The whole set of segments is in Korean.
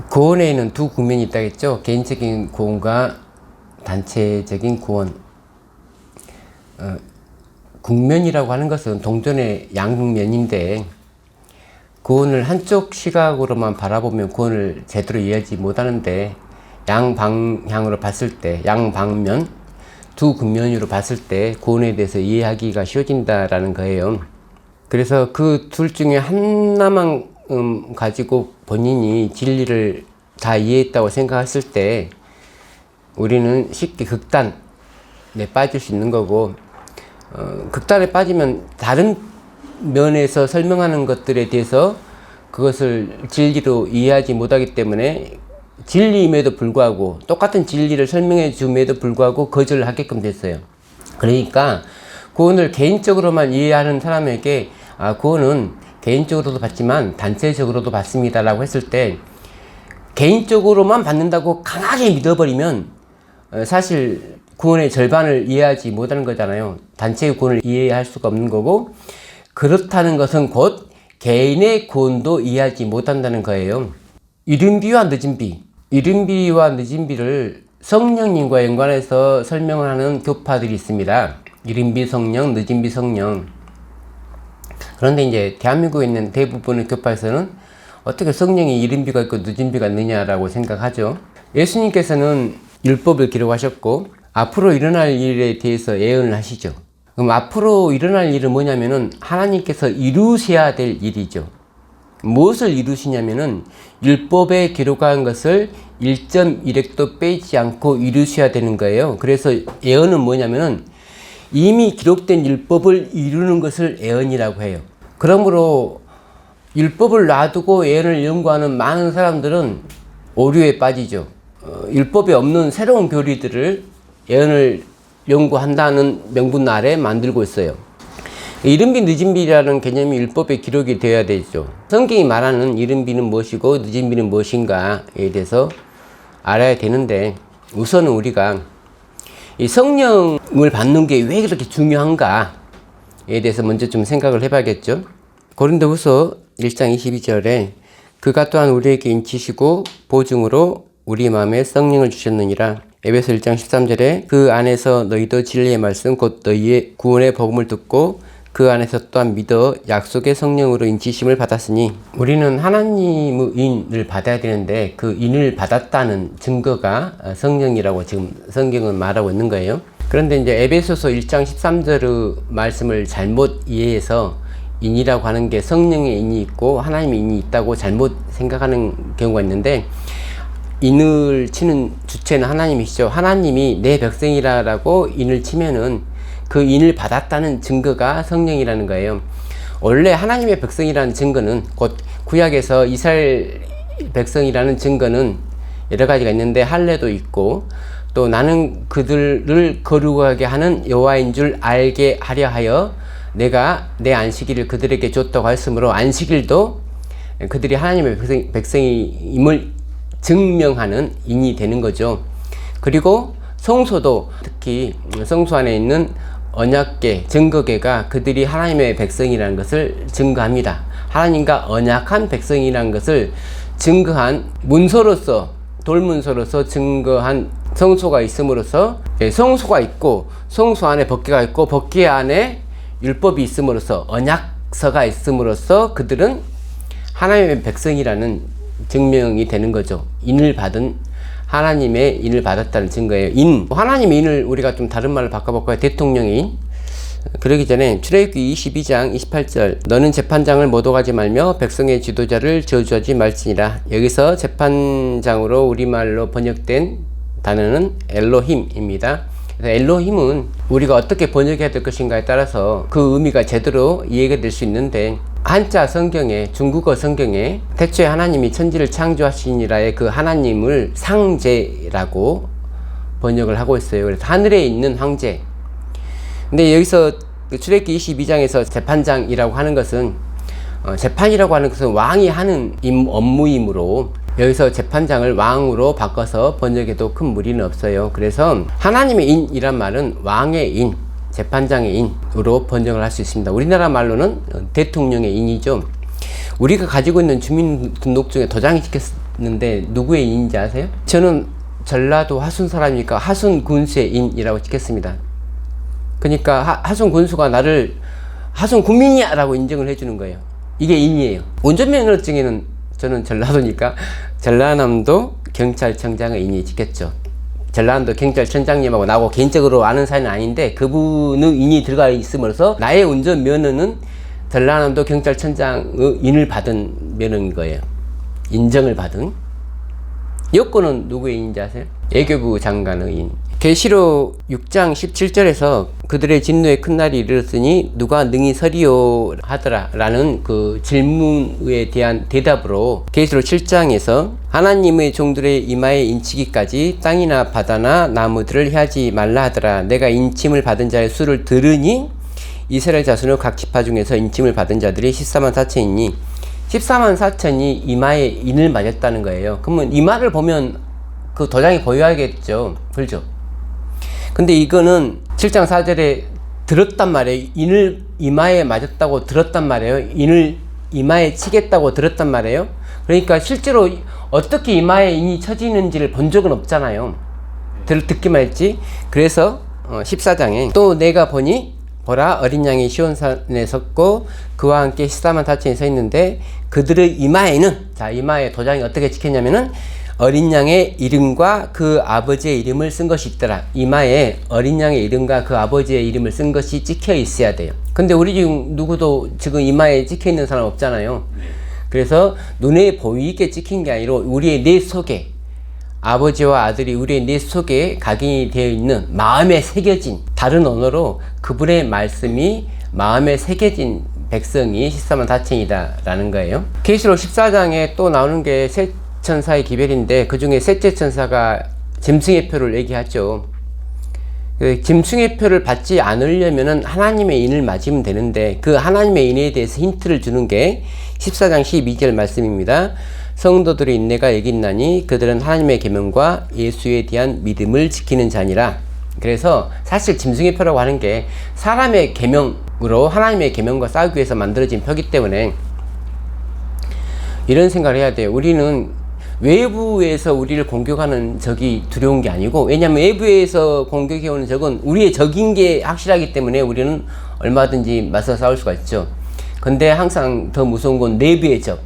구원에는 두 국면이 있다겠죠. 개인적인 구원과 단체적인 구원. 국면이라고 하는 것은 동전의 양면인데, 구원을 한쪽 시각으로만 바라보면 구원을 제대로 이해하지 못하는데, 양방향으로 봤을 때, 양방면, 두 국면으로 봤을 때 구원에 대해서 이해하기가 쉬워진다라는 거예요. 그래서 그 둘 중에 하나만 가지고 본인이 진리를 다 이해했다고 생각했을 때 우리는 쉽게 극단에 빠질 수 있는 거고, 극단에 빠지면 다른 면에서 설명하는 것들에 대해서 그것을 진리로 이해하지 못하기 때문에 진리임에도 불구하고, 똑같은 진리를 설명해 줌에도 불구하고 거절을 하게끔 됐어요. 그러니까 구원을 개인적으로만 이해하는 사람에게 구원은 개인적으로도 받지만 단체적으로도 받습니다 라고 했을 때, 개인적으로만 받는다고 강하게 믿어버리면 사실 구원의 절반을 이해하지 못하는 거잖아요. 단체의 구원을 이해할 수가 없는 거고, 그렇다는 것은 곧 개인의 구원도 이해하지 못한다는 거예요. 이른비와 늦은비, 이른비와 늦은비를 성령님과 연관해서 설명을 하는 교파들이 있습니다. 이른비 성령, 늦은비 성령. 그런데 이제 대한민국에 있는 대부분의 교파에서는 어떻게 성령이 이른비가 있고 늦은비가 있느냐라고 생각하죠. 예수님께서는 율법을 기록하셨고 앞으로 일어날 일에 대해서 예언을 하시죠. 그럼 앞으로 일어날 일은 뭐냐면은 하나님께서 이루셔야 될 일이죠. 무엇을 이루시냐면은 율법에 기록한 것을 1.1획도 빼지 않고 이루셔야 되는 거예요. 그래서 예언은 뭐냐면은 이미 기록된 율법을 이루는 것을 예언이라고 해요. 그러므로 율법을 놔두고 예언을 연구하는 많은 사람들은 오류에 빠지죠. 율법에 없는 새로운 교리들을 예언을 연구한다는 명분 아래 만들고 있어요. 이른비 늦은비라는 개념이 율법에 기록이 되어야 되죠. 성경이 말하는 이른비는 무엇이고 늦은비는 무엇인가에 대해서 알아야 되는데, 우선은 우리가 이 성령을 받는 게 왜 그렇게 중요한가에 대해서 먼저 좀 생각을 해봐야겠죠. 고린도후서 1장 22절에 그가 또한 우리에게 인치시고 보증으로 우리 마음에 성령을 주셨느니라. 에베소 1장 13절에 그 안에서 너희도 진리의 말씀 곧 너희의 구원의 복음을 듣고 그 안에서 또한 믿어 약속의 성령으로 인치심을 받았으니, 우리는 하나님의 인을 받아야 되는데 그 인을 받았다는 증거가 성령이라고 지금 성경은 말하고 있는 거예요. 그런데 이제 에베소서 1장 13절의 말씀을 잘못 이해해서 인이라고 하는 게 성령의 인이 있고 하나님의 인이 있다고 잘못 생각하는 경우가 있는데, 인을 치는 주체는 하나님이시죠. 하나님이 내 백성이라고 인을 치면은 그 인을 받았다는 증거가 성령이라는 거예요. 원래 하나님의 백성이라는 증거는, 곧 구약에서 이스라엘 백성이라는 증거는 여러 가지가 있는데 할례도 있고, 또 나는 그들을 거룩하게 하는 여호와인 줄 알게 하려 하여 내가 내 안식일을 그들에게 줬다고 했으므로, 안식일도 그들이 하나님의 백성임을 증명하는 인이 되는 거죠. 그리고 성소도, 특히 성소 안에 있는 언약궤, 증거궤가 그들이 하나님의 백성이라는 것을 증거합니다. 하나님과 언약한 백성이라는 것을 증거한 문서로서, 돌문서로서 증거한 성소가 있음으로써, 성소가 있고 성소 안에 법궤가 있고 법궤 안에 율법이 있음으로써, 언약서가 있음으로써 그들은 하나님의 백성이라는 증명이 되는 거죠. 인을 받은, 하나님의 인을 받았다는 증거예요. 인, 하나님의 인을 우리가 좀 다른 말로 바꿔볼까요? 대통령의 인. 그러기 전에 출애굽기 22장 28절 너는 재판장을 모독하지 말며 백성의 지도자를 저주하지 말지니라. 여기서 재판장으로 우리말로 번역된 단어는 엘로힘입니다. 그래서 엘로힘은 우리가 어떻게 번역해야 될 것인가에 따라서 그 의미가 제대로 이해가 될 수 있는데, 한자 성경에, 중국어 성경에 태초에 하나님이 천지를 창조하시니라의 그 하나님을 상제라고 번역을 하고 있어요. 그래서 하늘에 있는 황제. 근데 여기서 출애굽기 22장에서 재판장이라고 하는 것은, 재판이라고 하는 것은 왕이 하는 업무이므로 여기서 재판장을 왕으로 바꿔서 번역해도 큰 무리는 없어요. 그래서 하나님의 인이란 말은 왕의 인, 재판장의 인으로 번역을 할 수 있습니다. 우리나라 말로는 대통령의 인이죠. 우리가 가지고 있는 주민등록증에 도장이 찍었는데 누구의 인인지 아세요? 저는 전라도 하순 사람이니까 하순 군수의 인이라고 찍겠습니다. 그러니까 하순 군수가 나를 하순 국민이야 라고 인정을 해주는 거예요. 이게 인이에요. 운전면허증에는 저는 전라도니까 전라남도 경찰청장의 인이 찍혔죠. 전라남도 경찰청장님하고 나하고 개인적으로 아는 사이는 아닌데 그분의 인이 들어가 있음으로써 나의 운전면허는 전라남도 경찰청장의 인을 받은 면허인 거예요. 인정을 받은. 여권은 누구의 인인지 아세요? 외교부 장관의 인. 계시록 6장 17절에서 그들의 진노의 큰 날이 이르렀으니 누가 능히 서리요 하더라 라는 그 질문에 대한 대답으로 계시록 7장에서 하나님의 종들의 이마에 인치기까지 땅이나 바다나 나무들을 해하지 말라 하더라. 내가 인침을 받은 자의 수를 들으니 이스라엘 자손의 각 지파 중에서 인침을 받은 자들이 14만 4천이니 14만 4천이 이마에 인을 맞았다는 거예요. 그러면 이마를 보면 그 도장이 보여야겠죠. 그렇죠? 근데 이거는 7장 4절에 들었단 말이에요. 인을 이마에 맞았다고 들었단 말이에요. 인을 이마에 치겠다고 들었단 말이에요. 그러니까 실제로 어떻게 이마에 인이 쳐지는지를 본 적은 없잖아요. 듣기만 했지. 그래서 14장에 또 내가 보니 보라 어린 양이 시온산에 섰고 그와 함께 14만 4천이 서 있는데 그들의 이마에는, 자, 이마에 도장이 어떻게 찍혔냐면은 어린 양의 이름과 그 아버지의 이름을 쓴 것이 있더라. 이마에 어린 양의 이름과 그 아버지의 이름을 쓴 것이 찍혀 있어야 돼요. 근데 우리 지금 누구도 지금 이마에 찍혀 있는 사람 없잖아요. 그래서 눈에 보이게 찍힌 게 아니라 우리의 뇌 속에, 아버지와 아들이 우리의 뇌 속에 각인이 되어 있는, 마음에 새겨진, 다른 언어로 그분의 말씀이 마음에 새겨진 백성이 14만 4천이다 라는 거예요. 계시록 14장에 또 나오는 게 셋 천사의 기별인데 그 중에 셋째 천사가 짐승의 표를 얘기하죠. 그 짐승의 표를 받지 않으려면은 하나님의 인을 맞으면 되는데 그 하나님의 인에 대해서 힌트를 주는 게 14장 12절 말씀입니다. 성도들의 인내가 여긴나니 그들은 하나님의 계명과 예수에 대한 믿음을 지키는 자니라. 그래서 사실 짐승의 표라고 하는 게 사람의 계명으로 하나님의 계명과 싸우기 위해서 만들어진 표기 때문에 이런 생각을 해야 돼요. 우리는 외부에서 우리를 공격하는 적이 두려운 게 아니고, 왜냐하면 외부에서 공격해오는 적은 우리의 적인 게 확실하기 때문에 우리는 얼마든지 맞서 싸울 수가 있죠. 근데 항상 더 무서운 건 내부의 적.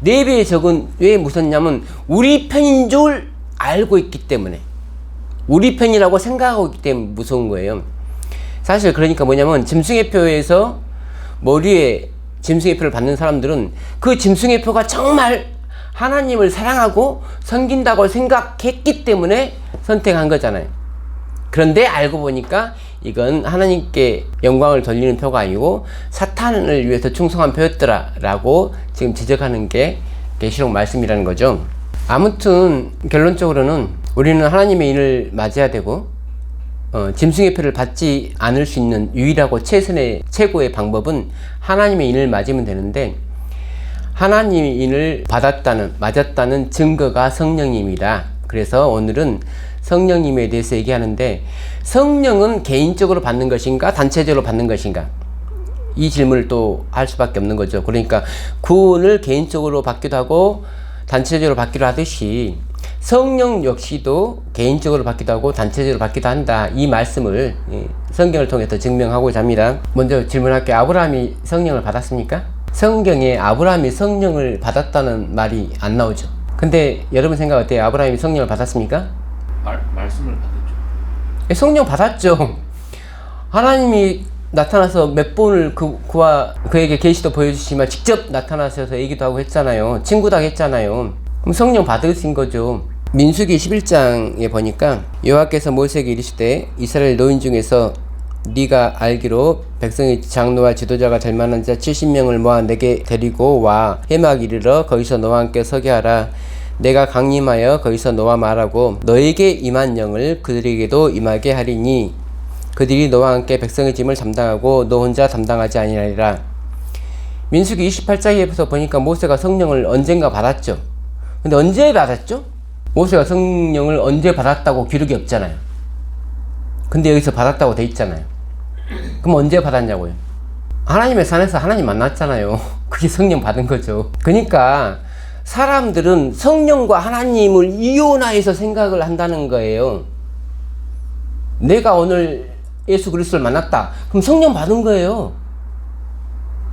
내부의 적은 왜 무섭냐면 우리 편인 줄 알고 있기 때문에, 우리 편이라고 생각하고 있기 때문에 무서운 거예요. 사실 그러니까 뭐냐면 짐승의 표에서 머리에 짐승의 표를 받는 사람들은 그 짐승의 표가 정말 하나님을 사랑하고 섬긴다고 생각했기 때문에 선택한 거잖아요. 그런데 알고 보니까 이건 하나님께 영광을 돌리는 표가 아니고 사탄을 위해서 충성한 표였더라 라고 지금 지적하는 게 계시록 말씀이라는 거죠. 아무튼 결론적으로는 우리는 하나님의 인을 맞아야 되고 짐승의 표를 받지 않을 수 있는 유일하고 최고의 방법은 하나님의 인을 맞으면 되는데, 하나님의 인을 맞았다는 증거가 성령님이다. 그래서 오늘은 성령님에 대해서 얘기하는데, 성령은 개인적으로 받는 것인가 단체적으로 받는 것인가, 이 질문을 또 할 수밖에 없는 거죠. 그러니까 구원을 개인적으로 받기도 하고 단체적으로 받기도 하듯이 성령 역시도 개인적으로 받기도 하고 단체적으로 받기도 한다. 이 말씀을 성경을 통해서 증명하고자 합니다. 먼저 질문할게요. 아브라함이 성령을 받았습니까? 성경에 아브라함이 성령을 받았다는 말이 안 나오죠. 근데 여러분 생각 어때요? 아브라함이 성령을 받았습니까? 말씀을 받았죠. 성령 받았죠. 하나님이 나타나서 몇 번을 그에게 계시도 보여주시지만 직접 나타나셔서 얘기도 하고 했잖아요. 친구도 했잖아요. 그럼 성령 받으신 거죠. 민수기 11장에 보니까 여호와께서 모세에게 이르시되 이스라엘 노인 중에서 네가 알기로 백성의 장로와 지도자가 될 만한 자 70명을 모아 내게 데리고 와 해막 이르러 거기서 너와 함께 서게 하라. 내가 강림하여 거기서 너와 말하고 너에게 임한 영을 그들에게도 임하게 하리니 그들이 너와 함께 백성의 짐을 담당하고 너 혼자 담당하지 아니하리라. 민수기 28장에서 보니까 모세가 성령을 언젠가 받았죠. 근데 언제 받았죠? 모세가 성령을 언제 받았다고 기록이 없잖아요. 근데 여기서 받았다고 돼 있잖아요. 그럼 언제 받았냐고요? 하나님의 산에서 하나님 만났잖아요. 그게 성령 받은 거죠. 그러니까 사람들은 성령과 하나님을 이혼하여서 생각을 한다는 거예요. 내가 오늘 예수 그리스도를 만났다. 그럼 성령 받은 거예요.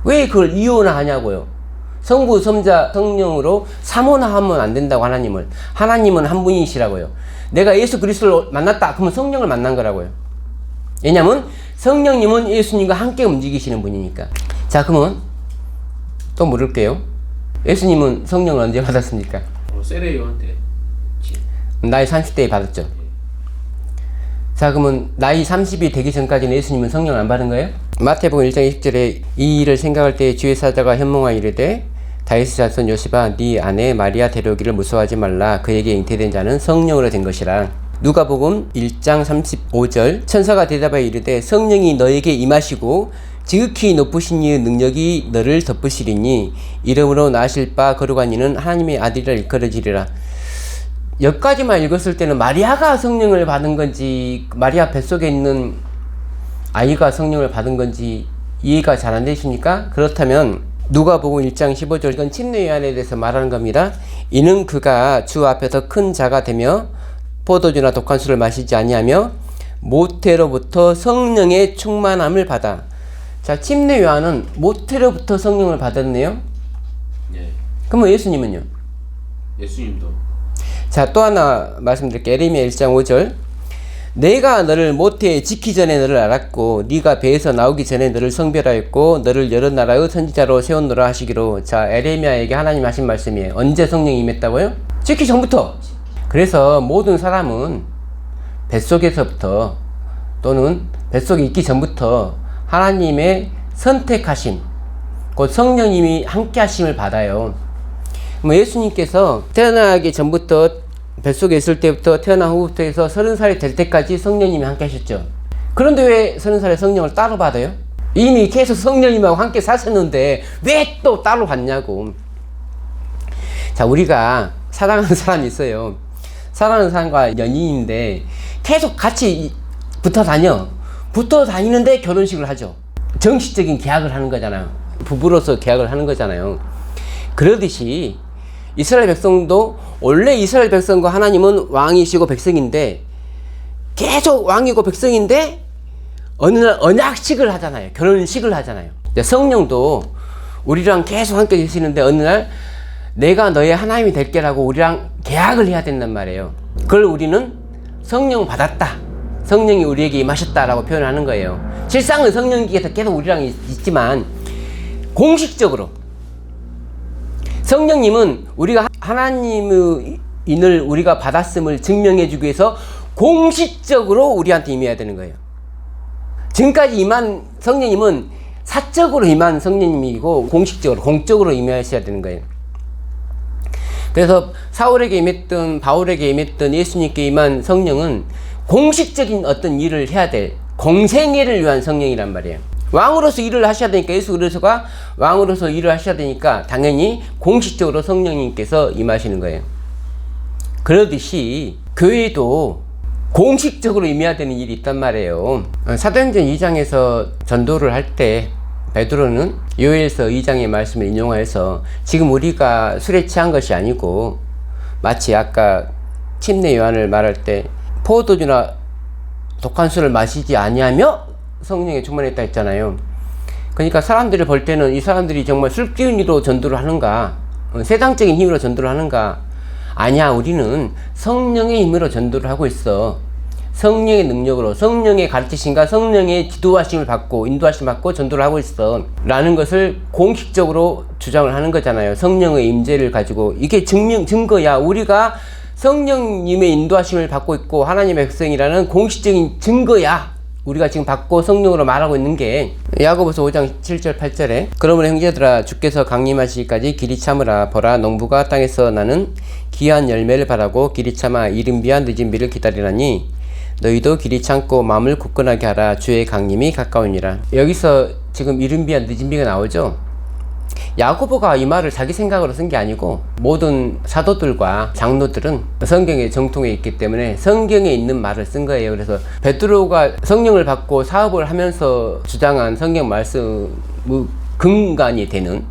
왜 그걸 이혼하냐고요. 성부, 성자, 성령으로 삼원하면 안 된다고 하나님을. 하나님은 한 분이시라고요. 내가 예수 그리스도를 만났다. 그러면 성령을 만난 거라고요. 왜냐면 성령님은 예수님과 함께 움직이시는 분이니까. 자, 그러면 또 물을게요. 예수님은 성령을 언제 받았습니까? 세례요한테 나이 30대에 받았죠. 자, 그러면 나이 30이 되기 전까지는 예수님은 성령을 안 받은 거예요? 마태복음 1장 20절에 이 일을 생각할 때 주의 사자가 현몽하여 이르되 다윗의 자손 요셉아 네 아내 마리아 데려오기를 무서워하지 말라. 그에게 잉태된 자는 성령으로 된 것이라. 누가복음 1장 35절 천사가 대답하여 이르되 성령이 너에게 임하시고 지극히 높으신 이의 능력이 너를 덮으시리니 이름으로 나실 바 거룩한 이는 하나님의 아들이라 일컬어지리라. 여기까지만 읽었을 때는 마리아가 성령을 받은 건지 마리아 뱃속에 있는 아이가 성령을 받은 건지 이해가 잘 안 되십니까? 그렇다면 누가복음 1장 15절 이건 침례 요한에 대해서 말하는 겁니다. 이는 그가 주 앞에서 큰 자가 되며 포도주나 독한 술을 마시지 아니하며 모태로부터 성령의 충만함을 받아. 자, 침례 요한은 모태로부터 성령을 받았네요. 네. 그러면 예수님은요? 예수님도 자, 또 하나 말씀드릴게요. 에레미야 1장 5절 내가 너를 모태에 짓기 전에 너를 알았고 네가 배에서 나오기 전에 너를 성별하였고 너를 여러 나라의 선지자로 세웠노라 하시기로. 자, 에레미야에게 하나님 하신 말씀이에요. 언제 성령이 임했다고요? 짓기 전부터. 그래서 모든 사람은 뱃속에서부터 또는 뱃속에 있기 전부터 하나님의 선택하심 곧 성령님이 함께 하심을 받아요. 예수님께서 태어나기 전부터 뱃속에 있을 때부터 태어난 후부터 해서 30살이 될 때까지 성령님이 함께 하셨죠. 그런데 왜 30살에 성령을 따로 받아요? 이미 계속 성령님하고 함께 사셨는데 왜 또 따로 받냐고. 자, 우리가 사랑하는 사람이 있어요. 사랑하는 사람과 연인인데 계속 같이 붙어 다니는데 결혼식을 하죠. 정식적인 계약을 하는 거잖아요. 부부로서 계약을 하는 거잖아요. 그러듯이 이스라엘 백성도 원래 이스라엘 백성과 하나님은 왕이시고 백성인데 계속 왕이고 백성인데 어느 날 언약식을 하잖아요. 결혼식을 하잖아요. 성령도 우리랑 계속 함께 계시는데 어느 날 내가 너의 하나님이 될게라고 우리랑 계약을 해야 된단 말이에요. 그걸 우리는 성령 받았다. 성령이 우리에게 임하셨다라고 표현하는 거예요. 실상은 성령께서 계속 우리랑 있지만 공식적으로 성령님은 우리가 하나님의 인을 우리가 받았음을 증명해 주기 위해서 공식적으로 우리한테 임해야 되는 거예요. 지금까지 임한 성령님은 사적으로 임한 성령님이고 공식적으로 공적으로 임하셔야 되는 거예요. 그래서 사울에게 임했던 바울에게 임했던 예수님께 임한 성령은 공식적인 어떤 일을 해야 될 공생애를 위한 성령이란 말이에요. 왕으로서 일을 하셔야 되니까 예수 그리스도가 왕으로서 일을 하셔야 되니까 당연히 공식적으로 성령님께서 임하시는 거예요. 그러듯이 교회도 공식적으로 임해야 되는 일이 있단 말이에요. 사도행전 2장에서 전도를 할 때 베드로는 요엘서 2장의 말씀을 인용하여서 지금 우리가 술에 취한 것이 아니고 마치 아까 침례 요한을 말할 때 포도주나 독한 술을 마시지 아니하며 성령에 충만했다 했잖아요. 그러니까 사람들을 볼 때는 이 사람들이 정말 술 기운으로 전도를 하는가, 세상적인 힘으로 전도를 하는가. 아니야, 우리는 성령의 힘으로 전도를 하고 있어. 성령의 능력으로, 성령의 가르치심과 성령의 지도하심을 받고 인도하심을 받고 전도를 하고 있어 라는 것을 공식적으로 주장을 하는 거잖아요. 성령의 임재를 가지고. 이게 증거야. 우리가 성령님의 인도하심을 받고 있고 하나님의 백성이라는 공식적인 증거야. 우리가 지금 받고 성령으로 말하고 있는 게. 야고보서 5장 7절 8절에 그러므로 형제들아 주께서 강림하시기까지 길이 참으라. 보라 농부가 땅에서 나는 귀한 열매를 바라고 길이 참아 이른 비와 늦은 비를 기다리라니 너희도 길이 참고 마음을 굳건하게 하라. 주의 강림이 가까우니라. 여기서 지금 이른 비와 늦은 비가 나오죠. 야고보가 이 말을 자기 생각으로 쓴 게 아니고 모든 사도들과 장로들은 성경에 정통해 있기 때문에 성경에 있는 말을 쓴 거예요. 그래서 베드로가 성령을 받고 사업을 하면서 주장한 성경 말씀의 근간이 되는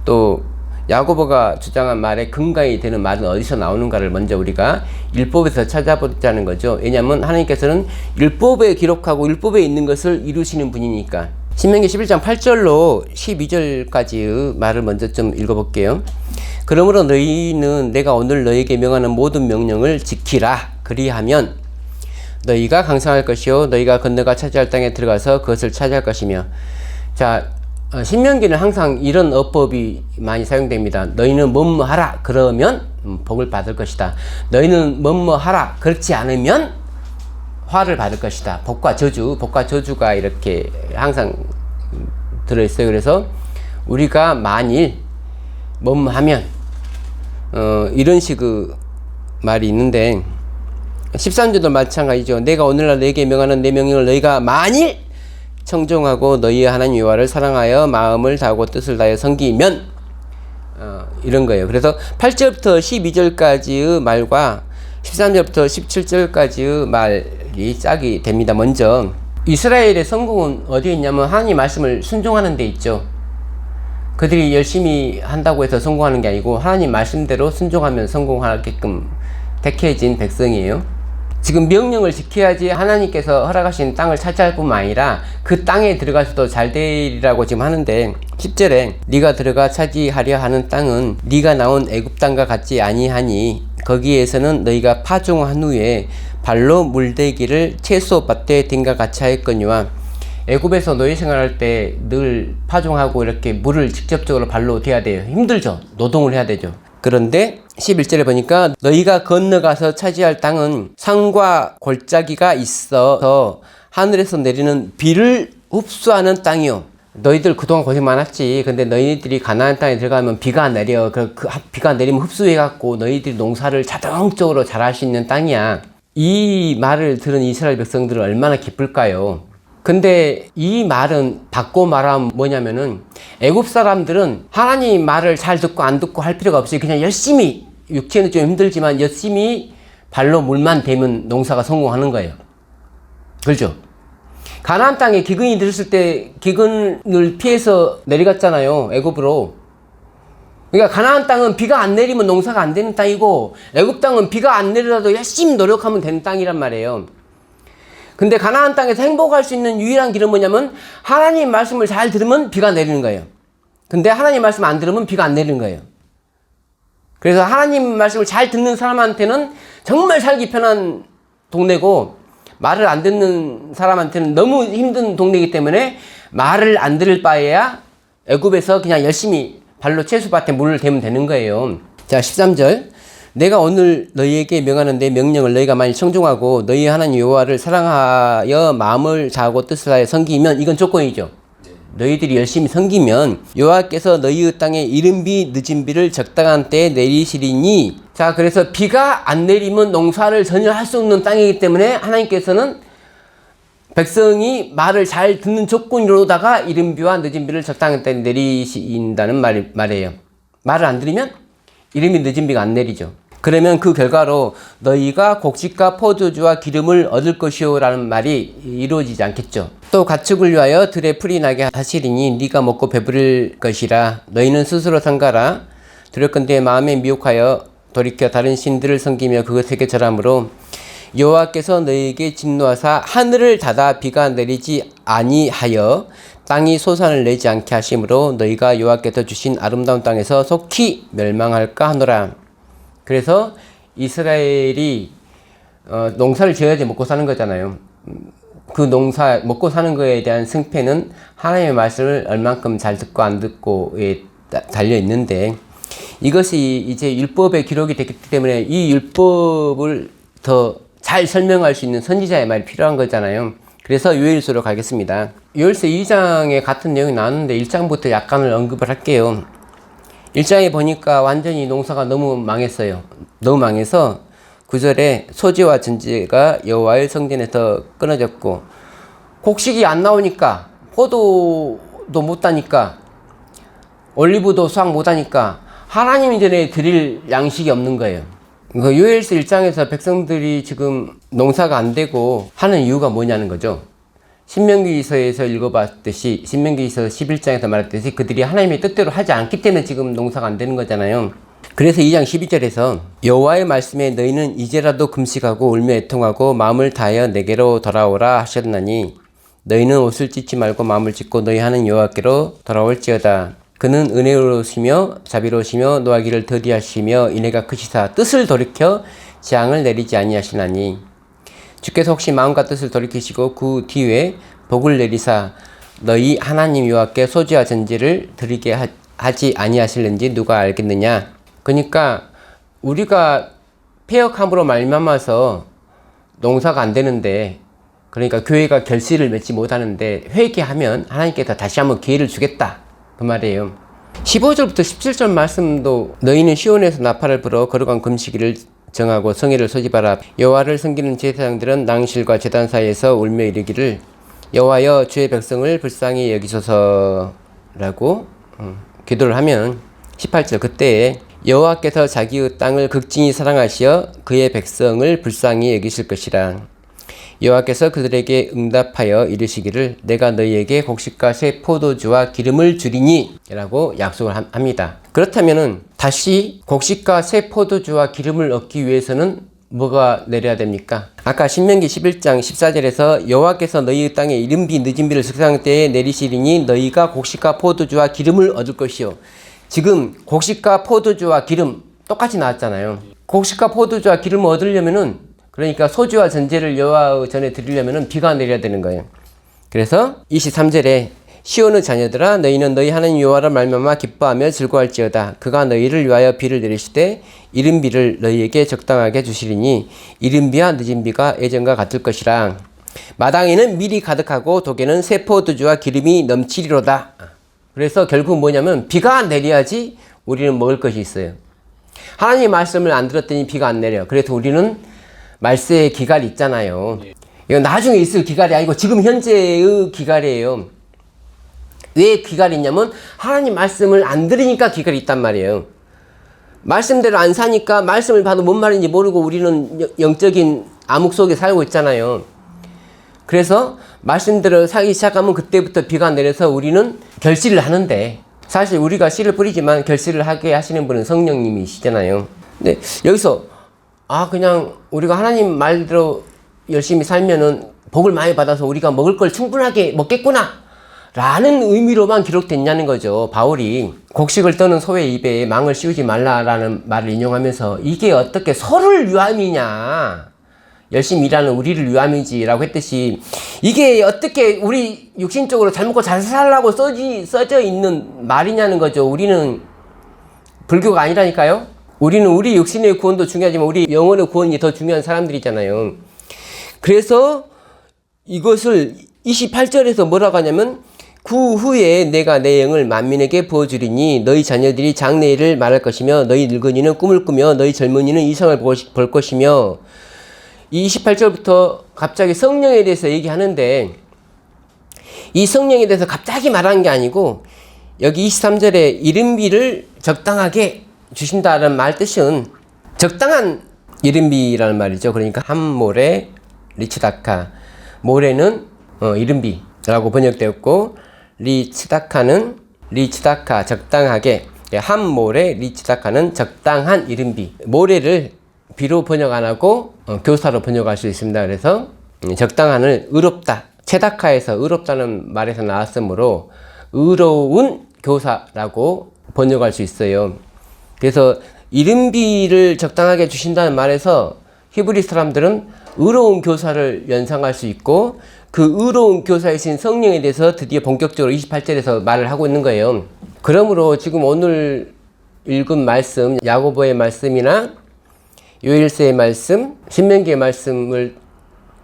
또 야고보가 주장한 말의 근간이 되는 말은 어디서 나오는가를 먼저 우리가 율법에서 찾아보자는 거죠. 왜냐하면 하나님께서는 율법에 기록하고 율법에 있는 것을 이루시는 분이니까. 신명기 11장 8절로 12절까지의 말을 먼저 좀 읽어볼게요. 그러므로 너희는 내가 오늘 너희에게 명하는 모든 명령을 지키라. 그리하면 너희가 강성할 것이요 너희가 건너가 차지할 땅에 들어가서 그것을 차지할 것이며. 자, 신명기는 항상 이런 어법이 많이 사용됩니다. 너희는 뭐뭐 하라 그러면 복을 받을 것이다. 너희는 뭐뭐 하라 그렇지 않으면 화를 받을 것이다. 복과 저주가 이렇게 항상 들어있어요. 그래서 우리가 만일 뭐뭐 하면 이런 식의 말이 있는데 13절도 마찬가지죠. 내가 오늘날 너에게 명하는 내 명령을 너희가 만일 청종하고 너희의 하나님 여호와를 사랑하여 마음을 다하고 뜻을 다하여 섬기면 이런 거예요. 그래서 8절부터 12절까지의 말과 13절부터 17절까지의 말이 짝이 됩니다. 먼저 이스라엘의 성공은 어디에 있냐면 하나님 말씀을 순종하는 데 있죠. 그들이 열심히 한다고 해서 성공하는 게 아니고 하나님 말씀대로 순종하면 성공하게끔 택해진 백성이에요. 지금 명령을 지켜야지 하나님께서 허락하신 땅을 차지할 뿐만 아니라 그 땅에 들어가서도 잘 되리라고 지금 하는데 10절에 네가 들어가 차지하려 하는 땅은 네가 나온 애굽 땅과 같지 아니하니 거기에서는 너희가 파종한 후에 발로 물대기를 채소밭에 딘과 같이 하였거니와. 애굽에서 노예 생활할 때 늘 파종하고 이렇게 물을 직접적으로 발로 대야 돼요. 힘들죠. 노동을 해야 되죠. 그런데 11절에 보니까 너희가 건너가서 차지할 땅은 산과 골짜기가 있어서 하늘에서 내리는 비를 흡수하는 땅이요. 너희들 그동안 고생 많았지. 근데 너희들이 가나안 땅에 들어가면 비가 내려. 그 비가 내리면 흡수해갖고 너희들이 농사를 자동적으로 잘할 수 있는 땅이야. 이 말을 들은 이스라엘 백성들은 얼마나 기쁠까요? 근데 이 말은 바꿔 말하면 뭐냐면은 애굽 사람들은 하나님 말을 잘 듣고 안 듣고 할 필요가 없이 그냥 열심히, 육체는 좀 힘들지만 열심히 발로 물만 대면 농사가 성공하는 거예요. 그렇죠? 가나안 땅에 기근이 들었을 때 기근을 피해서 내려갔잖아요. 애굽으로. 그러니까 가나안 땅은 비가 안 내리면 농사가 안 되는 땅이고 애굽 땅은 비가 안 내리더라도 열심히 노력하면 되는 땅이란 말이에요. 근데 가나안 땅에서 행복할 수 있는 유일한 길은 뭐냐면 하나님 말씀을 잘 들으면 비가 내리는 거예요. 근데 하나님 말씀 안 들으면 비가 안 내리는 거예요. 그래서 하나님 말씀을 잘 듣는 사람한테는 정말 살기 편한 동네고 말을 안 듣는 사람한테는 너무 힘든 동네이기 때문에 말을 안 들을 바에야 애굽에서 그냥 열심히 발로 채소밭에 물을 대면 되는 거예요. 자, 13절. 내가 오늘 너희에게 명하는 내 명령을 너희가 만일 청종하고 너희 하나님 여호와를 사랑하여 마음을 다하고 뜻을 다하여 섬기면, 이건 조건이죠. 너희들이 열심히 섬기면 여호와께서 너희의 땅에 이른 비 늦은 비를 적당한 때에 내리시리니. 자, 그래서 비가 안 내리면 농사를 전혀 할 수 없는 땅이기 때문에 하나님께서는 백성이 말을 잘 듣는 조건으로다가 이른 비와 늦은 비를 적당한 때에 내리신다는 말이에요. 말을 안 들으면 이른 비 늦은 비가 안 내리죠. 그러면 그 결과로 너희가 곡식과 포도주와 기름을 얻을 것이요 라는 말이 이루어지지 않겠죠. 또 가축을 위하여 들에 풀이 나게 하시리니 네가 먹고 배부를 것이라. 너희는 스스로 삼가라. 두렵건대 마음에 미혹하여 돌이켜 다른 신들을 섬기며 그것에게 절함으로 여호와께서 너희에게 진노하사 하늘을 닫아 비가 내리지 아니하여 땅이 소산을 내지 않게 하심으로 너희가 여호와께서 주신 아름다운 땅에서 속히 멸망할까 하노라. 그래서 이스라엘이 농사를 지어야지 먹고 사는 거잖아요. 그 농사 먹고 사는 거에 대한 승패는 하나님의 말씀을 얼만큼 잘 듣고 안 듣고에 달려 있는데, 이것이 이제 율법에 기록이 됐기 때문에 이 율법을 더 잘 설명할 수 있는 선지자의 말이 필요한 거잖아요. 그래서 요엘서로 가겠습니다. 요엘서 2장에 같은 내용이 나왔는데 1장부터 약간을 언급을 할게요. 1장에 보니까 완전히 농사가 너무 망했어요. 너무 망해서 9절에 소지와 전지가 여호와의 성전에서 끊어졌고, 곡식이 안 나오니까, 포도도 못 따니까, 올리브도 수확 못 하니까 하나님 전에 드릴 양식이 없는 거예요. 그 요엘서 1장에서 백성들이 지금 농사가 안 되고 하는 이유가 뭐냐는 거죠. 신명기서에서 읽어봤듯이 신명기서 11장에서 말했듯이 그들이 하나님의 뜻대로 하지 않기 때문에 지금 농사가 안 되는 거잖아요. 그래서 2장 12절에서 여호와의 말씀에 너희는 이제라도 금식하고 울며 애통하고 마음을 다하여 내게로 돌아오라 하셨나니 너희는 옷을 찢지 말고 마음을 찢고 너희 하는 여호와께로 돌아올지어다. 그는 은혜로우시며 자비로우시며 노하기를 더디하시며 인애가 크시사 뜻을 돌이켜 재앙을 내리지 아니하시나니 주께서 혹시 마음과 뜻을 돌이키시고 그 뒤에 복을 내리사 너희 하나님 여호와께 소지와 전제를 드리게 하지 아니하실는지 누가 알겠느냐. 그러니까 우리가 폐역함으로 말미암아서 농사가 안 되는데, 그러니까 교회가 결실을 맺지 못하는데 회개하면 하나님께서 다시 한번 기회를 주겠다 그 말이에요. 15절부터 17절 말씀도 너희는 시온에서 나팔을 불어 거룩한 금식일을 정하고 성회를 소집하라. 여호와를 섬기는 제사장들은 낭실과 제단 사이에서 울며 이르기를 여호와여 주의 백성을 불쌍히 여기소서라고 기도를 하면 18절 그때에 여호와께서 자기의 땅을 극진히 사랑하시어 그의 백성을 불쌍히 여기실 것이라. 여호와께서 그들에게 응답하여 이르시기를 내가 너희에게 곡식과 새 포도주와 기름을 주리니 라고 약속을 합니다. 그렇다면은 다시 곡식과 새 포도주와 기름을 얻기 위해서는 뭐가 내려야 됩니까? 아까 신명기 11장 14절에서 여호와께서 너희의 땅에 이른 비 늦은 비를 석상 때에 내리시리니 너희가 곡식과 포도주와 기름을 얻을 것이요. 지금 곡식과 포도주와 기름 똑같이 나왔잖아요. 곡식과 포도주와 기름을 얻으려면은, 그러니까 소주와 전제를 여호와 전에 드리려면은 비가 내려야 되는 거예요. 그래서 23절에 시온의 자녀들아 너희는 너희 하나님 여호와를 말미암아 기뻐하며 즐거워할지어다. 그가 너희를 위하여 비를 내리시되 이른 비를 너희에게 적당하게 주시리니 이른 비와 늦은 비가 예전과 같을 것이라. 마당에는 밀이 가득하고 독에는 새 포도주와 기름이 넘치리로다. 그래서 결국 뭐냐면 비가 내려야지 우리는 먹을 것이 있어요. 하나님의 말씀을 안 들었더니 비가 안 내려. 그래서 우리는 말세의 기갈이 있잖아요. 이건 나중에 있을 기갈이 아니고 지금 현재의 기갈이에요. 왜 기갈이 있냐면 하나님 말씀을 안 들으니까 기갈이 있단 말이에요. 말씀대로 안 사니까 말씀을 봐도 뭔 말인지 모르고 우리는 영적인 암흑 속에 살고 있잖아요. 그래서 말씀대로 살기 시작하면 그때부터 비가 내려서 우리는 결실을 하는데, 사실 우리가 씨를 뿌리지만 결실을 하게 하시는 분은 성령님이시잖아요. 근데 여기서 그냥 우리가 하나님 말대로 열심히 살면은 복을 많이 받아서 우리가 먹을 걸 충분하게 먹겠구나 라는 의미로만 기록됐냐는 거죠. 바울이 곡식을 떠는 소의 입에 망을 씌우지 말라라는 말을 인용하면서 이게 어떻게 소를 위함이냐, 열심히 일하는 우리를 위함이지라고 했듯이 이게 어떻게 우리 육신적으로 잘 먹고 잘 살라고 써져 있는 말이냐는 거죠. 우리는 불교가 아니라니까요. 우리는 우리 육신의 구원도 중요하지만 우리 영혼의 구원이 더 중요한 사람들이잖아요. 그래서 이것을 28절에서 뭐라고 하냐면 그 후에 내가 내 영을 만민에게 부어주리니 너희 자녀들이 장래일을 말할 것이며 너희 늙은이는 꿈을 꾸며 너희 젊은이는 이성을 볼 것이며, 이 28절부터 갑자기 성령에 대해서 얘기하는데 이 성령에 대해서 갑자기 말한 게 아니고 여기 23절에 이른 비를 적당하게 주신다는 말 뜻은 적당한 이른 비라는 말이죠. 그러니까 한 모래 리치다카, 모래는 이른 비라고 번역되었고 리치다카는 리치다카 적당하게, 한 모래 리치다카는 적당한 이른 비. 모래를 비로 번역 안 하고 교사로 번역할 수 있습니다. 그래서 적당한을 의롭다, 체다카에서 의롭다는 말에서 나왔으므로 의로운 교사라고 번역할 수 있어요. 그래서 이른 비를 적당하게 주신다는 말에서 히브리 사람들은 의로운 교사를 연상할 수 있고 그 의로운 교사이신 성령에 대해서 드디어 본격적으로 28절에서 말을 하고 있는 거예요. 그러므로 지금 오늘 읽은 말씀, 야고보의 말씀이나 요일서의 말씀, 신명기의 말씀을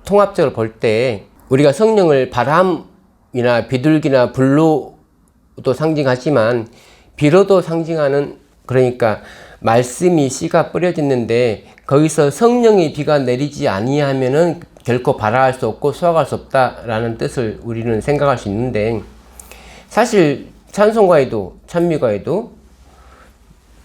통합적으로 볼 때 우리가 성령을 바람이나 비둘기나 불로도 상징하지만 비로도 상징하는, 그러니까 말씀이 씨가 뿌려졌는데 거기서 성령의 비가 내리지 아니하면은 결코 발화할 수 없고 수확할 수 없다라는 뜻을 우리는 생각할 수 있는데, 사실 찬송가에도 찬미가에도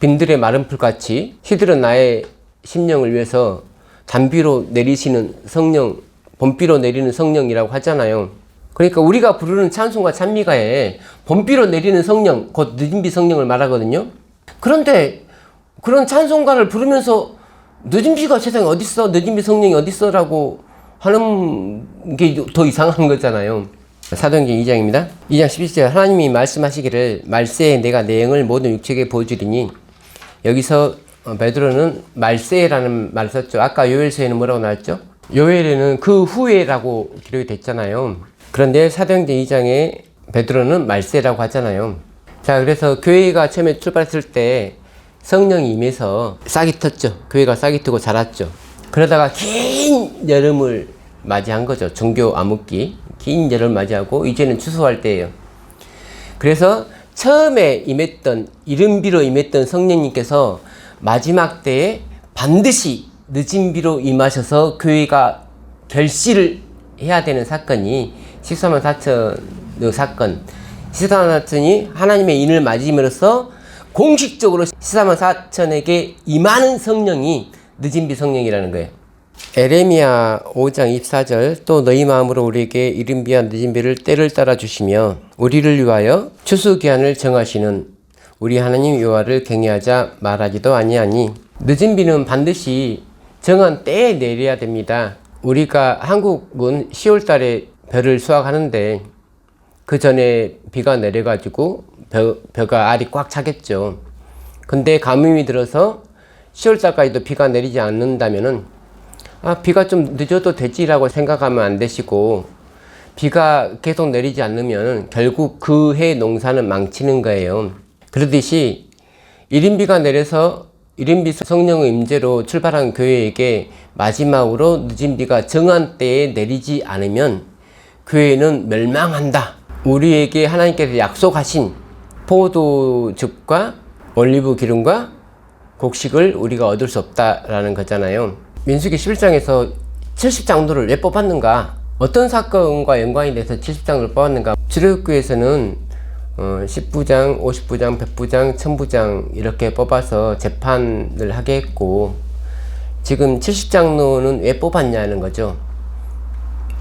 빈들의 마른 풀같이 시들은 나의 심령을 위해서 단비로 내리시는 성령, 봄비로 내리는 성령이라고 하잖아요. 그러니까 우리가 부르는 찬송과 찬미가에 봄비로 내리는 성령, 곧 늦은비 성령을 말하거든요. 그런데 그런 찬송가를 부르면서 늦은비가 세상에 어딨어? 늦은비 성령이 어딨어? 라고 하는 게 더 이상한 거잖아요. 사도행전 2장입니다. 2장 11절 하나님이 말씀하시기를 말세에 내가 내 영을 모든 육체에게 보여주리니, 여기서 베드로는 말세라는 말을 썼죠. 아까 요엘서에는 뭐라고 나왔죠? 요엘에는 그 후에라고 기록이 됐잖아요. 그런데 사도행전 2장에 베드로는 말세라고 하잖아요. 자, 그래서 교회가 처음에 출발했을 때 성령이 임해서 싹이 텄죠. 교회가 싹이 트고 자랐죠. 그러다가 긴 여름을 맞이한 거죠. 종교 암흑기. 긴 여름을 맞이하고 이제는 추수할 때예요. 그래서 처음에 임했던, 이른비로 임했던 성령님께서 마지막 때에 반드시 늦은 비로 임하셔서 교회가 결실을 해야 되는 사건이 14만 4천의 사건. 14만 4천이 하나님의 인을 맞음으로써 공식적으로 14만 4천에게 임하는 성령이 늦은비 성령이라는 거예요. 에레미야 5장 24절 또 너희 마음으로 우리에게 이른비와 늦은비를 때를 따라 주시며 우리를 위하여 추수기한을 정하시는 우리 하나님 여호와를 경외하자 말하지도 아니하니, 늦은비는 반드시 정한 때에 내려야 됩니다. 우리가 한국은 10월 달에 벼를 수확하는데 그 전에 비가 내려가지고 벼가 알이 꽉 차겠죠. 근데 가뭄이 들어서 10월 달까지도 비가 내리지 않는다면은 비가 좀 늦어도 되지라고 생각하면 안 되시고, 비가 계속 내리지 않으면 결국 그 해 농사는 망치는 거예요. 그러듯이 이른비가 내려서 이른비 성령의 임재로 출발한 교회에게 마지막으로 늦은 비가 정한 때에 내리지 않으면 교회는 멸망한다. 우리에게 하나님께서 약속하신 포도즙과 올리브 기름과 곡식을 우리가 얻을 수 없다라는 거잖아요. 민수기 11장에서 70장로를 왜 뽑았는가? 어떤 사건과 연관이 돼서 70장로를 뽑았는가? 출애굽기에서는 10부장, 50부장, 100부장, 1000부장 이렇게 뽑아서 재판을 하게 했고, 지금 70장로는 왜 뽑았냐는 거죠.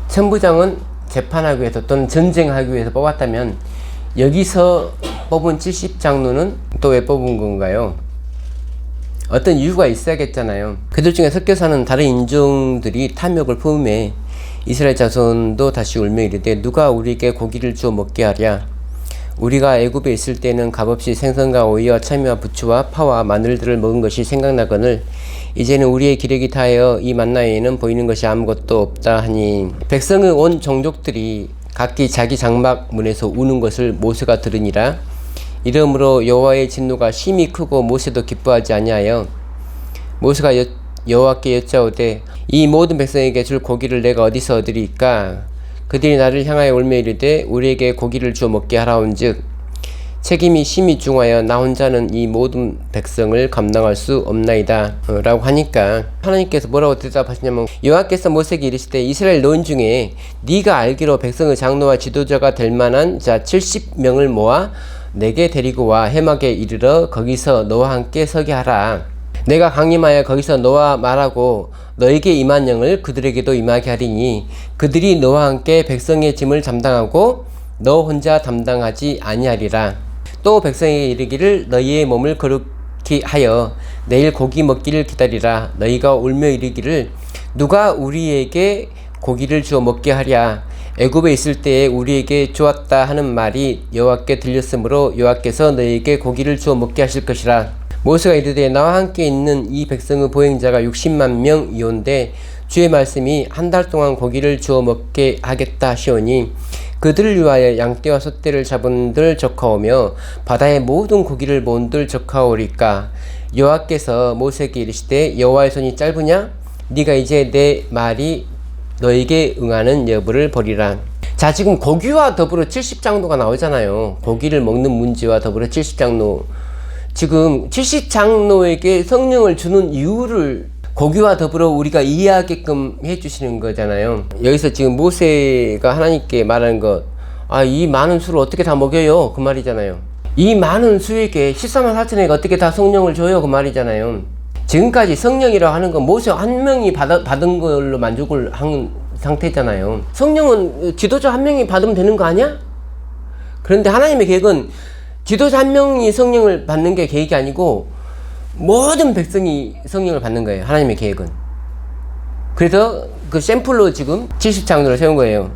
1000부장은 재판하기 위해서 또는 전쟁하기 위해서 뽑았다면 여기서 뽑은 70장로는 또 왜 뽑은 건가요? 어떤 이유가 있어야겠잖아요. 그들 중에 섞여 사는 다른 인종들이 탐욕을 품에 이스라엘 자손도 다시 울며 이르되 누가 우리에게 고기를 주어 먹게 하랴. 우리가 애굽에 있을 때는 값없이 생선과 오이와 참외와 부추와 파와 마늘들을 먹은 것이 생각나거늘 이제는 우리의 기력이 다하여 이 만나에는 보이는 것이 아무것도 없다 하니, 백성의 온 종족들이 각기 자기 장막 문에서 우는 것을 모세가 들으니라. 이러므로 여호와의 진노가 심히 크고 모세도 기뻐하지 아니하여 모세가 여호와께 여짜오되 이 모든 백성에게 줄 고기를 내가 어디서 얻으리까? 그들이 나를 향하여 울며 이르되 우리에게 고기를 주어 먹게 하라온즉 책임이 심히 중하여 나 혼자는 이 모든 백성을 감당할 수 없나이다 라고 하니까, 하나님께서 뭐라고 대답하시냐면, 여호와께서 모세에게 이르시되 이스라엘 노인 중에 네가 알기로 백성의 장로와 지도자가 될 만한 자 70명을 모아 내게 데리고 와 해막에 이르러 거기서 너와 함께 서게 하라. 내가 강림하여 거기서 너와 말하고 너에게 임한 영을 그들에게도 임하게 하리니 그들이 너와 함께 백성의 짐을 담당하고 너 혼자 담당하지 아니하리라. 또 백성에게 이르기를 너희의 몸을 거룩히 하여 내일 고기 먹기를 기다리라. 너희가 울며 이르기를 누가 우리에게 고기를 주어 먹게 하랴. 애굽에 있을 때에 우리에게 주었다 하는 말이 여호와께 들렸으므로 여호와께서 너희에게 고기를 주어 먹게 하실 것이라. 모세가 이르되 나와 함께 있는 이 백성의 보행자가 60만 명이온데 주의 말씀이 한 달 동안 고기를 주어 먹게 하겠다 하시오니 그들을 위하여 양떼와 소떼를 잡은들 적하오며 바다의 모든 고기를 본들 적하오리까. 여호와께서 모세에게 이르시되 여호와의 손이 짧으냐? 네가 이제 내 말이 너에게 응하는 여부를 보리라. 자, 지금 고기와 더불어 70장로가 나오잖아요. 고기를 먹는 문제와 더불어 70장로. 지금 70장로에게 성령을 주는 이유를 고기와 더불어 우리가 이해하게끔 해주시는 거잖아요. 여기서 지금 모세가 하나님께 말하는 것, 이 많은 수를 어떻게 다 먹여요? 그 말이잖아요. 이 많은 수에게 14만 4천에게 어떻게 다 성령을 줘요? 그 말이잖아요. 지금까지 성령이라고 하는 건 모세 한 명이 받은 걸로 만족을 한 상태잖아요. 성령은 지도자 한 명이 받으면 되는 거 아니야? 그런데 하나님의 계획은 지도자 한 명이 성령을 받는 게 계획이 아니고 모든 백성이 성령을 받는 거예요. 하나님의 계획은. 그래서 그 샘플로 지금 70장로를 세운 거예요.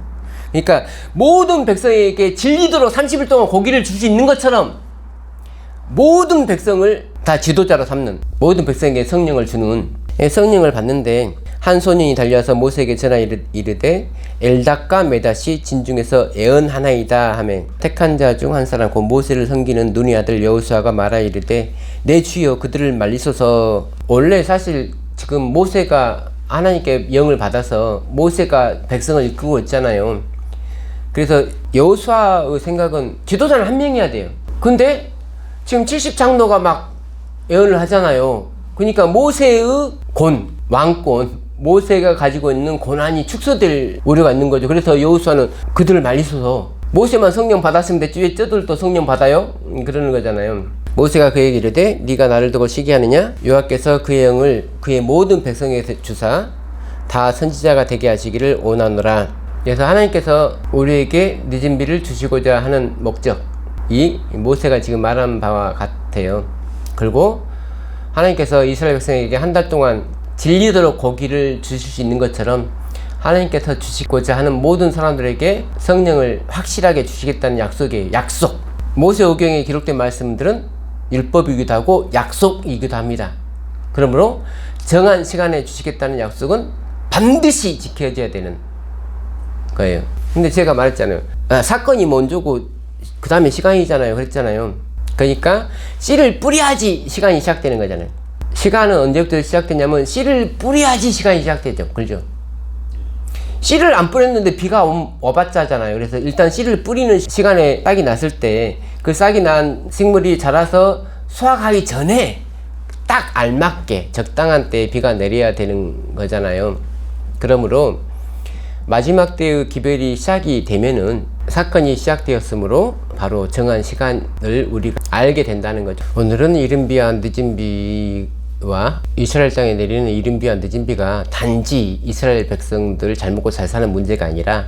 그러니까 모든 백성에게 질리도록 30일 동안 고기를 줄 수 있는 것처럼 모든 백성을 다 지도자로 삼는, 모든 백성에게 성령을 주는, 성령을 받는데 한 소년이 달려와서 모세에게 전하 이르되 엘닷과 메닷이 진중에서 애언하나이다 하며 택한 자 중 한 사람 곧 모세를 섬기는 눈의 아들 여호수아가 말하 이르되 내 주여 그들을 말리소서. 원래 사실 지금 모세가 하나님께 영을 받아서 모세가 백성을 이끌고 있잖아요. 그래서 여호수아의 생각은 지도자는 한 명이어야 돼요. 근데 지금 70장로가 막 예언을 하잖아요. 그러니까 모세의 왕권, 모세가 가지고 있는 권한이 축소될 우려가 있는 거죠. 그래서 여호수아는 그들을 말리소서. 모세만 성령 받았으면 됐지 왜 저들도 성령 받아요? 그러는 거잖아요. 모세가 그에게 이르되 네가 나를 두고 시기하느냐? 여호와께서 그의 영을 그의 모든 백성에게 주사 다 선지자가 되게 하시기를 원하노라. 그래서 하나님께서 우리에게 늦은 비를 주시고자 하는 목적이 모세가 지금 말한 바와 같아요. 그리고 하나님께서 이스라엘 백성에게 한 달 동안 질리도록 고기를 주실 수 있는 것처럼 하나님께서 주시고자 하는 모든 사람들에게 성령을 확실하게 주시겠다는 약속이에요. 약속. 모세오경에 기록된 말씀들은 율법이기도 하고 약속이기도 합니다. 그러므로 정한 시간에 주시겠다는 약속은 반드시 지켜져야 되는 거예요. 근데 제가 말했잖아요. 사건이 먼저고 그 다음에 시간이잖아요. 그랬잖아요. 그러니까 씨를 뿌려야지 시간이 시작되는 거잖아요. 시간은 언제부터 시작되냐면 씨를 뿌려야지 시간이 시작되죠. 그렇죠? 씨를 안 뿌렸는데 비가 와봤자잖아요. 그래서 일단 씨를 뿌리는 시간에 싹이 났을 때 그 싹이 난 식물이 자라서 수확하기 전에 딱 알맞게 적당한 때에 비가 내려야 되는 거잖아요. 그러므로 마지막 때의 기별이 시작이 되면은 사건이 시작되었으므로 바로 정한 시간을 우리가 알게 된다는 거죠. 오늘은 이른 비와 늦은 비와 이스라엘 땅에 내리는 이른 비와 늦은 비가 단지 이스라엘 백성들 잘 먹고 잘 사는 문제가 아니라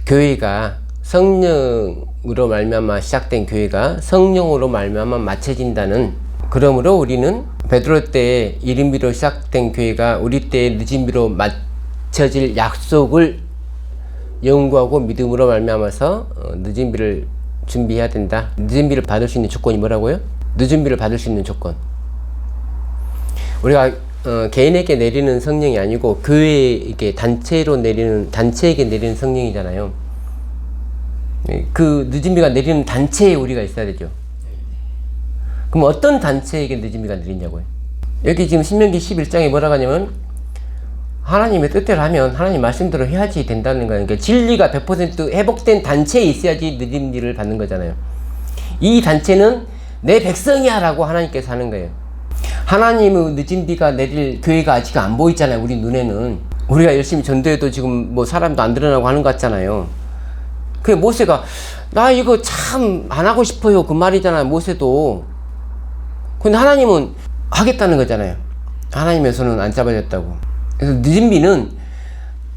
교회가 성령으로 말미암아 시작된 교회가 성령으로 말미암아 마쳐진다는, 그러므로 우리는 베드로 때에 이른 비로 시작된 교회가 우리 때의 늦은 비로 마쳐질 약속을 연구하고 믿음으로 말미암아서 늦은 비를 준비해야 된다. 늦은 비를 받을 수 있는 조건이 뭐라고요? 늦은 비를 받을 수 있는 조건. 우리가 개인에게 내리는 성령이 아니고 교회에게 단체에게 내리는 성령이잖아요. 그 늦은 비가 내리는 단체에 우리가 있어야 되죠. 그럼 어떤 단체에게 늦은 비가 내리냐고요? 여기 지금 신명기 11장에 뭐라고 하냐면 하나님의 뜻대로 하면 하나님 말씀대로 해야지 된다는 거예요. 그러니까 진리가 100% 회복된 단체에 있어야지 늦은 비를 받는 거잖아요. 이 단체는 내 백성이야 라고 하나님께서 하는 거예요. 하나님의 늦은 비가 내릴 교회가 아직 안 보이잖아요. 우리 눈에는. 우리가 열심히 전도해도 지금 뭐 사람도 안 드러나고 하는 것 같잖아요. 그 모세가 나 이거 참 안 하고 싶어요 그 말이잖아요. 모세도. 근데 하나님은 하겠다는 거잖아요. 하나님의 손은 안 잡아졌다고. 그래서 늦은 비는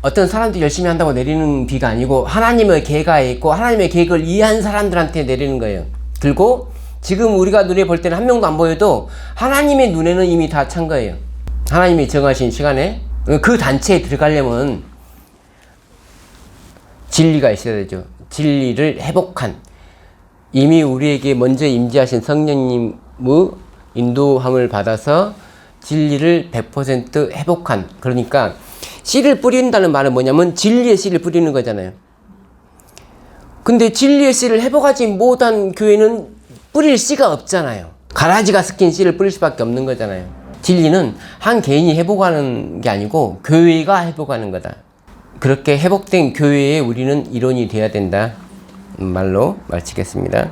어떤 사람들이 열심히 한다고 내리는 비가 아니고 하나님의 계획에 있고 하나님의 계획을 이해한 사람들한테 내리는 거예요. 그리고 지금 우리가 눈에 볼 때는 한 명도 안 보여도 하나님의 눈에는 이미 다 찬 거예요. 하나님이 정하신 시간에 그 단체에 들어가려면 진리가 있어야 되죠. 진리를 회복한, 이미 우리에게 먼저 임재하신 성령님의 인도함을 받아서 진리를 100% 회복한, 그러니까 씨를 뿌린다는 말은 뭐냐면 진리의 씨를 뿌리는 거잖아요. 근데 진리의 씨를 회복하지 못한 교회는 뿌릴 씨가 없잖아요. 가라지가 섞인 씨를 뿌릴 수밖에 없는 거잖아요. 진리는 한 개인이 회복하는 게 아니고 교회가 회복하는 거다. 그렇게 회복된 교회에 우리는 일원이 되어야 된다 말로 마치겠습니다.